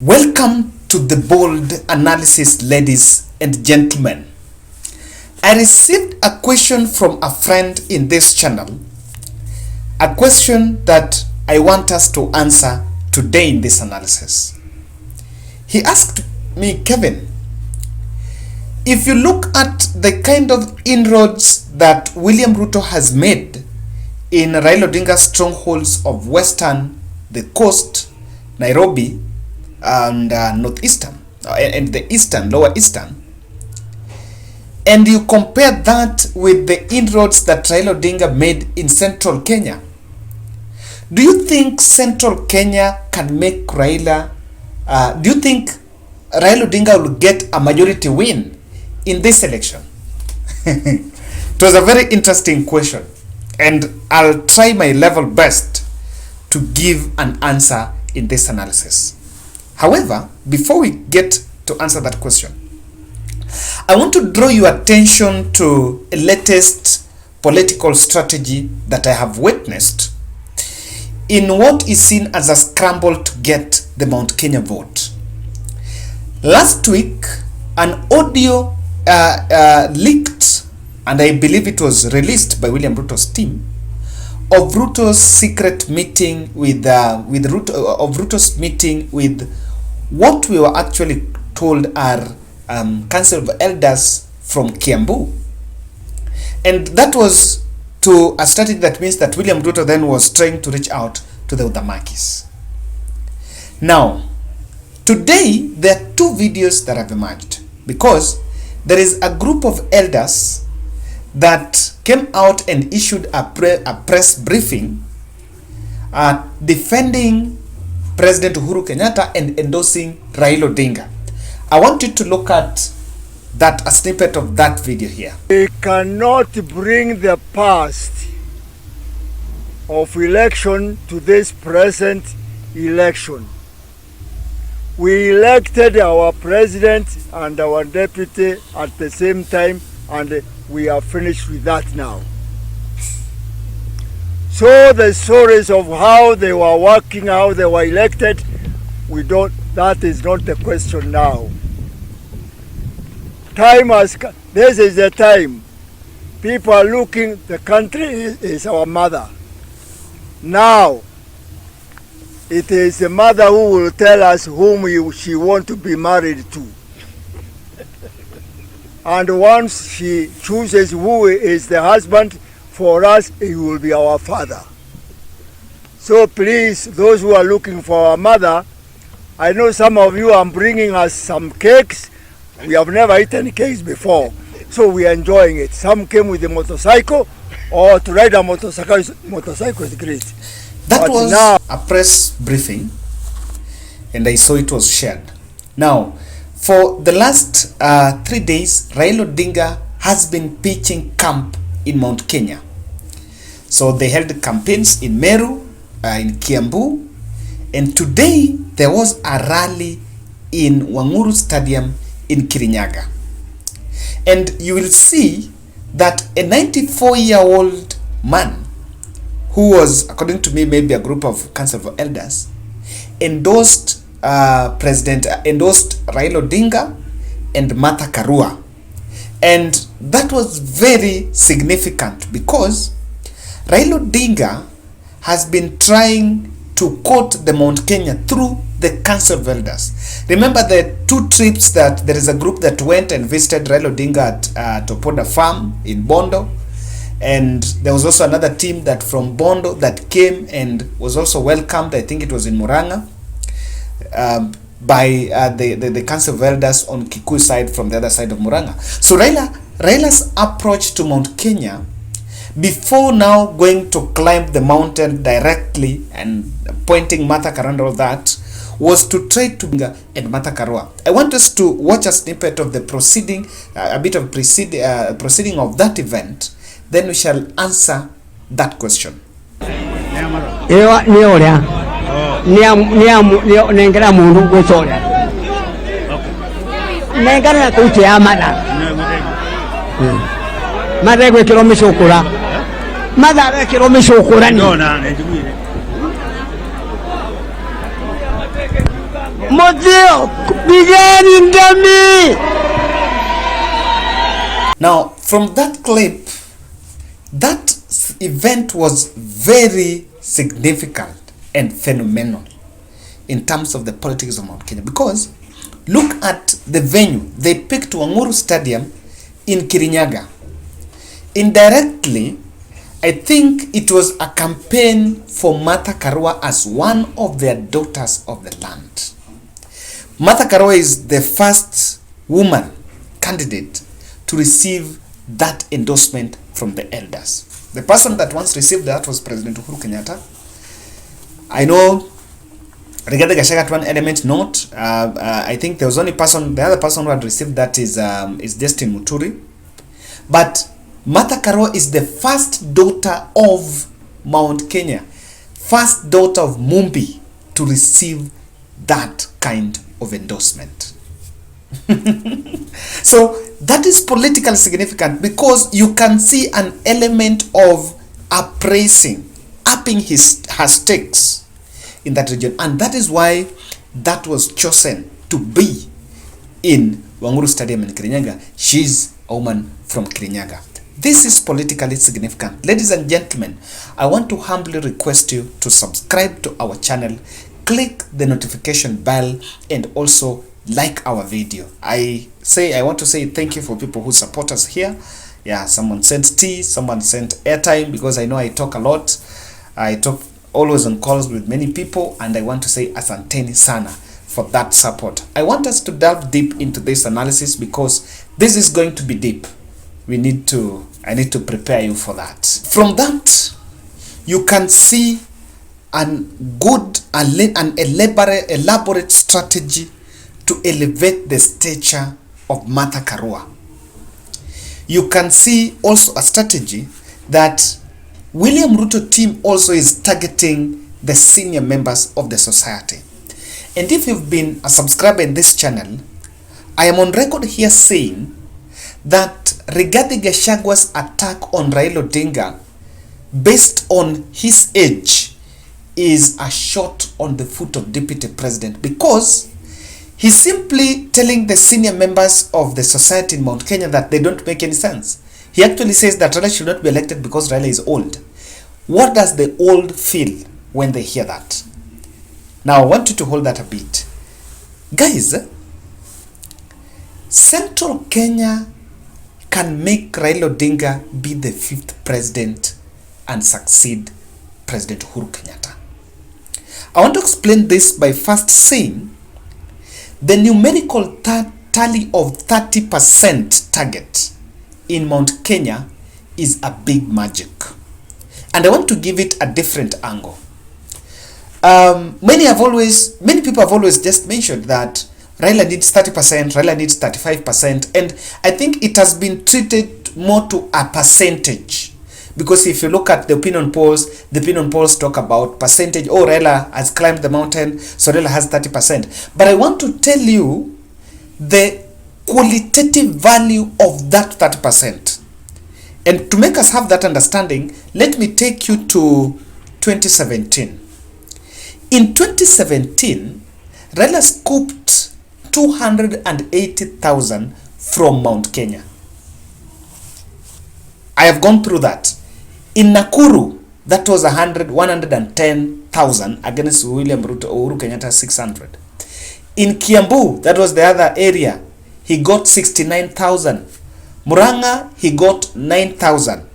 Welcome to the bold analysis, ladies and gentlemen. I received a question from a friend in this channel, a question that I want us to answer today in this analysis. He asked me, Kevin, if you look at the kind of inroads that William Ruto has made in Raila Odinga's strongholds of Western, the coast, Nairobi, and northeastern and the eastern, lower eastern, and you compare that with the inroads that Raila Odinga made in central Kenya, do you think central Kenya can make Raila, do you think Raila Odinga will get a majority win in this election? It was a very interesting question, and I'll try my level best to give an answer in this analysis. However, before we get to answer that question, I want to draw your attention to a latest political strategy that I have witnessed in what is seen as a scramble to get the Mount Kenya vote. Last week, an audio leaked, and I believe it was released by William Ruto's team, of Ruto's secret meeting with Ruto's meeting with what we were actually told are Council of Elders from Kiambu. And that was to a strategy that means that William Ruto then was trying to reach out to the Udamakis. Now, today there are two videos that have emerged, because there is a group of elders that came out and issued a press briefing defending President Uhuru Kenyatta and endorsing Raila Odinga. I want you to look at that, a snippet of that video here. We cannot bring the past of election to this present election. We elected our president and our deputy at the same time, and we are finished with that now. So the stories of how they were working, how they were elected, that is not the question now. Time has come. This is the time. People are looking, the country is our mother. Now, it is the mother who will tell us whom she wants to be married to. And once she chooses who is the husband, for us, he will be our father. So please, those who are looking for our mother, I know some of you are bringing us some cakes. We have never eaten cakes before, so we are enjoying it. Some came with a motorcycle, or to ride a motorcycle is great. That but was now a press briefing, and I saw it was shared. Now, for the last 3 days, Raila Odinga has been pitching camp in Mount Kenya. So they held campaigns in Meru, in Kiambu, and today there was a rally in Wanguru Stadium in Kirinyaga. And you will see that a 94-year-old man, who was, according to me, maybe a group of Council of Elders, endorsed Raila Odinga and Martha Karua. And that was very significant, because Raila Odinga has been trying to court the Mount Kenya through the Council of Elders. Remember the two trips that there is a group that went and visited Raila Odinga at Topoda Farm in Bondo, and there was also another team that from Bondo that came and was also welcomed, I think it was in Murang'a, by the Council of Elders on Kikuyu side, from the other side of Murang'a. So Raila's approach to Mount Kenya, before now going to climb the mountain directly and pointing Martha Karua and all that, was to try to and Martha Karua. I want us to watch a snippet of the proceeding, a bit of proceeding of that event. Then we shall answer that question. Now, from that clip, that event was very significant and phenomenal in terms of the politics of Mount Kenya, because look at the venue. They picked Wanguru Stadium in Kirinyaga. Indirectly, I think it was a campaign for Martha Karua as one of their daughters of the land. Martha Karua is the first woman candidate to receive that endorsement from the elders. The person that once received that was President Uhuru Kenyatta. I know Rigathi Gachagua had one element note. I think there was only the other person who had received that is Destin Muturi. But Martha Karua is the first daughter of Mount Kenya, first daughter of Mumbi to receive that kind of endorsement. So that is politically significant, because you can see an element of upping her stakes in that region, and that is why that was chosen to be in Wanguru Stadium in Kirinyaga. She's a woman from Kirinyaga. This is politically significant. Ladies and gentlemen, I want to humbly request you to subscribe to our channel, click the notification bell, and also like our video. I want to say thank you for people who support us here. Yeah, someone sent tea, someone sent airtime, because I know I talk a lot. I talk always on calls with many people, and I want to say asanteni sana for that support. I want us to delve deep into this analysis, because this is going to be deep. I need to prepare you for that. From that, you can see an elaborate strategy to elevate the stature of Martha Karua. You can see also a strategy that William Ruto team also is targeting the senior members of the society. And if you've been a subscriber in this channel, I am on record here saying that Rigathi Gachagua's attack on Raila Odinga based on his age is a shot on the foot of Deputy President, because he's simply telling the senior members of the society in Mount Kenya that they don't make any sense. He actually says that Raila should not be elected because Raila is old. What does the old feel when they hear that? Now I want you to hold that a bit. Guys, Central Kenya can make Raila Odinga be the 5th president and succeed President Uhuru Kenyatta. I want to explain this by first saying the numerical tally of 30% target in Mount Kenya is a big magic. And I want to give it a different angle. Many people have always just mentioned that Raila needs 30%, Raila needs 35%, and I think it has been treated more to a percentage. Because if you look at the opinion polls talk about percentage. Oh, Raila has climbed the mountain, so Raila has 30%. But I want to tell you the qualitative value of that 30%. And to make us have that understanding, let me take you to 2017. In 2017, Raila scooped 280,000 from Mount Kenya. I have gone through that. In Nakuru, that was 110,000 against William Ruto, Uhuru Kenyatta 600. In Kiambu, that was the other area, he got 69,000. Muranga, he got 9,000.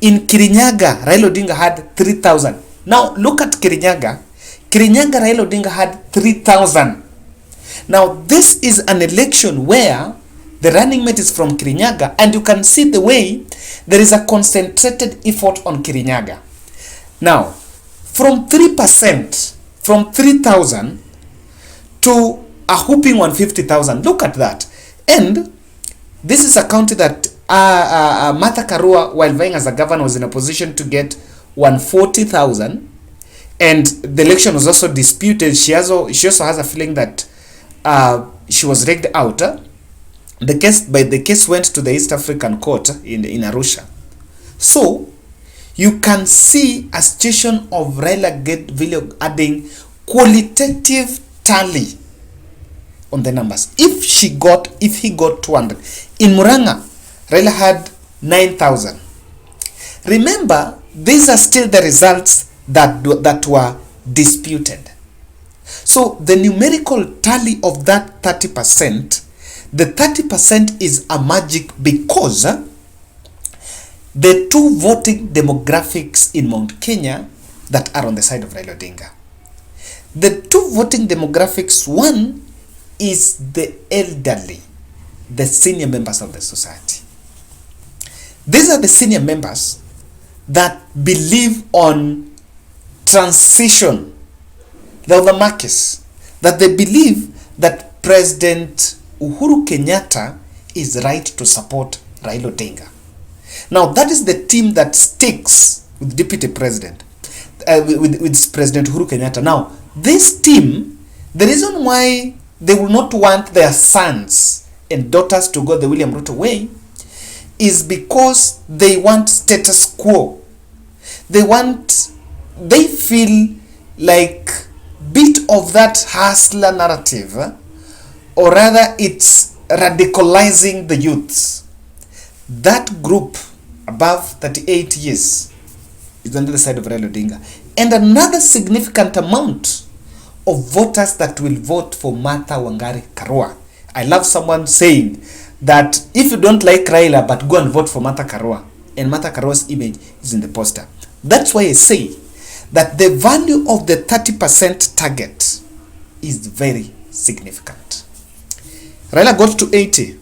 In Kirinyaga, Raila Odinga had 3,000. Now look at Kirinyaga. Kirinyaga, Raila Odinga had 3,000. Now this is an election where the running mate is from Kirinyaga, and you can see the way there is a concentrated effort on Kirinyaga. Now, from 3%, from 3,000 to a whooping 150,000. Look at that. And this is a county that Martha Karua, while vying as a governor, was in a position to get 140,000. And the election was also disputed. She also has a feeling that she was rigged out. The case went to the East African Court in Arusha. So you can see a situation of Raila adding qualitative tally on the numbers. If he got 200. In Murang'a, Raila had 9,000. Remember, these are still the results that were disputed. So the numerical tally of that 30%, the 30% is a magic because the two voting demographics in Mount Kenya that are on the side of Raila Odinga. The two voting demographics, one is the elderly, the senior members of the society. These are the senior members that believe on transition. They're the Marquis, that they believe that President Uhuru Kenyatta is right to support Raila Odinga. Now, that is the team that sticks with Deputy President, with President Uhuru Kenyatta. Now, this team, the reason why they will not want their sons and daughters to go the William Ruto way is because they want status quo. They feel like bit of that hustler narrative, or rather it's radicalizing the youths. That group above 38 years is on the side of Raila Odinga. And another significant amount of voters that will vote for Martha Wangari Karua. I love someone saying that if you don't like Raila, but go and vote for Martha Karua, and Martha Karua's image is in the poster. That's why I say that the value of the 30% target is very significant. Raila got to 80.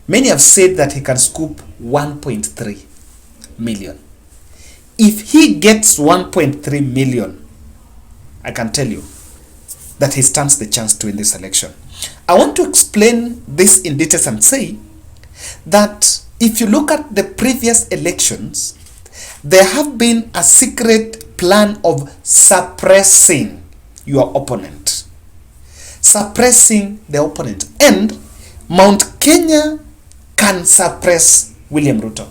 Many have said that he can scoop 1.3 million. If he gets 1.3 million, I can tell you that he stands the chance to win this election. I want to explain this in details and say that if you look at the previous elections, there have been a secret plan of suppressing your opponent. Suppressing the opponent. And Mount Kenya can suppress William Ruto.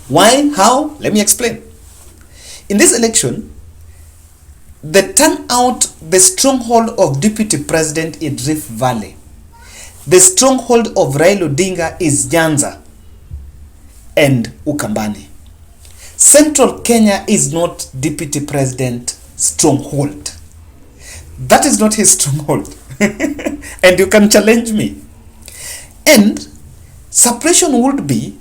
Why? How? Let me explain. In this election, the turnout, the stronghold of Deputy President in Rift Valley, the stronghold of Raila Odinga is Nyanza and Ukambani. Central Kenya is not Deputy President stronghold. That is not his stronghold. And you can challenge me. And suppression would be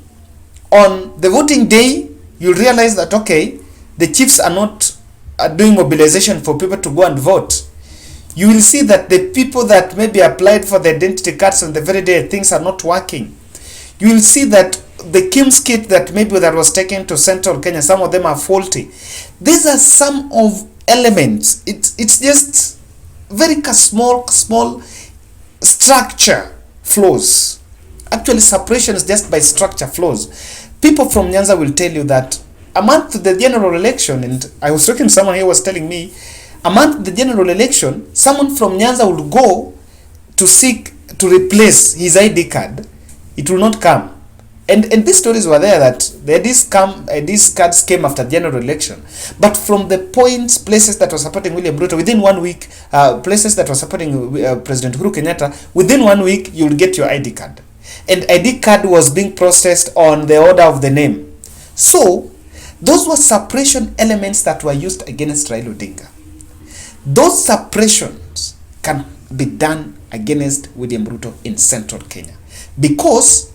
on the voting day. You'll realize that, okay, the chiefs are not doing mobilization for people to go and vote. You will see that the people that maybe applied for the identity cards on the very day things are not working. You will see that the KIMS kit that maybe that was taken to Central Kenya, some of them are faulty. These are some of elements. It's just very small structure flaws. Actually, suppression is just by structure flaws. People from Nyanza will tell you that a month to the general election, and I was talking to someone here was telling me, a month to the general election, someone from Nyanza would go to seek to replace his ID card. It will not come. And these stories were there that these cards came after general election. But from the places that were supporting William Ruto, within 1 week, places that were supporting President Uhuru Kenyatta, within 1 week, you'll get your ID card. And ID card was being processed on the order of the name. So, those were suppression elements that were used against Raila Odinga. Those suppressions can be done against William Ruto in Central Kenya. Because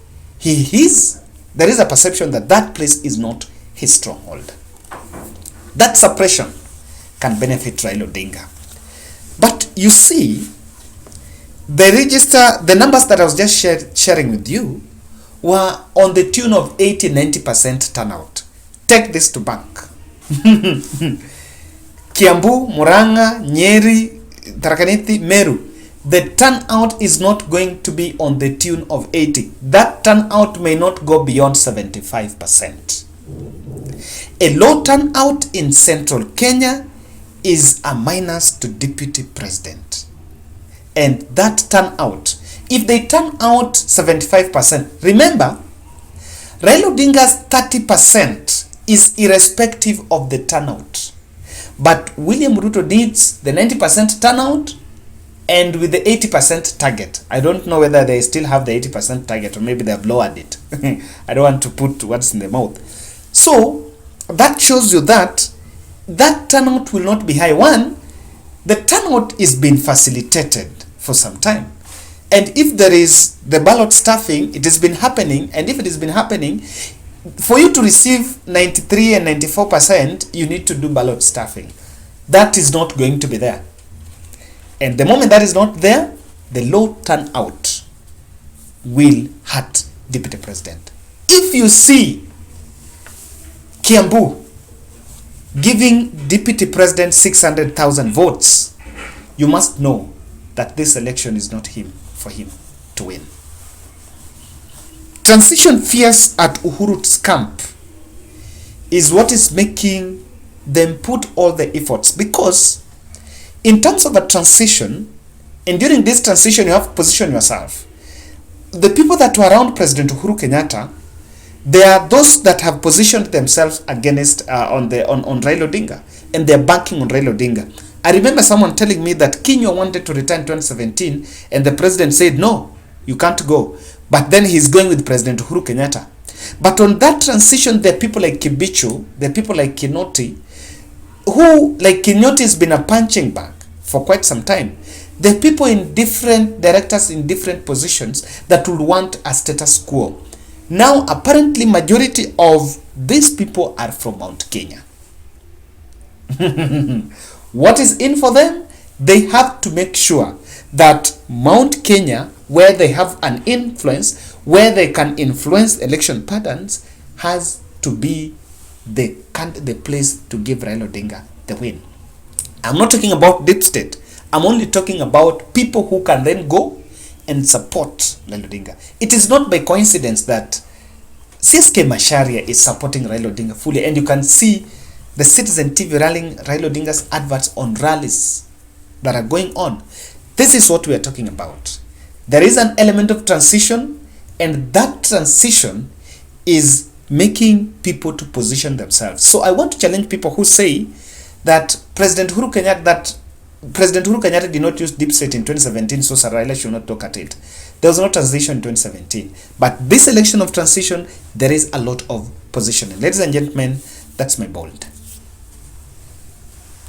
there is a perception that that place is not his stronghold. That suppression can benefit Raila Odinga. But you see, the numbers that I was just sharing with you were on the tune of 80-90% turnout. Take this to bank. Kiambu, Murang'a, Nyeri, Tharaka Nithi, Meru. The turnout is not going to be on the tune of 80. That turnout may not go beyond 75%. A low turnout in Central Kenya is a minus to Deputy President. And that turnout, if they turn out 75%, remember, Raila Odinga's 30% is irrespective of the turnout. But William Ruto needs the 90% turnout and with the 80% target. I don't know whether they still have the 80% target or maybe they have lowered it. I don't want to put words in the mouth. So that shows you that that turnout will not be high. One, the turnout is being facilitated for some time. And if there is the ballot stuffing, it has been happening. And if it has been happening, for you to receive 93 and 94%, you need to do ballot stuffing. That is not going to be there. And the moment that is not there, the low turnout will hurt Deputy President. If you see Kiambu giving Deputy President 600,000 votes, you must know that this election is not for him to win. Transition fears at Uhuru's camp is what is making them put all the efforts, because in terms of a transition, and during this transition you have to position yourself. The people that were around President Uhuru Kenyatta, they are those that have positioned themselves against on Raila Odinga, and they're banking on Raila Odinga. I remember someone telling me that Kinyo wanted to return in 2017 and the president said no, you can't go, but then he's going with President Uhuru Kenyatta. But on that transition, there are people like Kibichu, there are people like Kinoti, who, like Kinoti, has been a punching bag for quite some time. There are people in different directors in different positions that would want a status quo. Now, apparently, majority of these people are from Mount Kenya. What is in for them? They have to make sure that Mount Kenya, where they have an influence, where they can influence election patterns, has to be the place to give Raila Odinga the win. I'm not talking about deep state. I'm only talking about people who can then go and support Raila Odinga. It is not by coincidence that CSK Macharia is supporting Raila Odinga fully, and you can see the Citizen TV rallying Raila Odinga's adverts on rallies that are going on. This is what we are talking about. There is an element of transition, and that transition is making people to position themselves. So I want to challenge people who say that President Uhuru Kenyatta did not use deep state in 2017, so Sir Raila should not talk at it. There was no transition in 2017. But this election of transition, there is a lot of positioning. Ladies and gentlemen, that's my bold.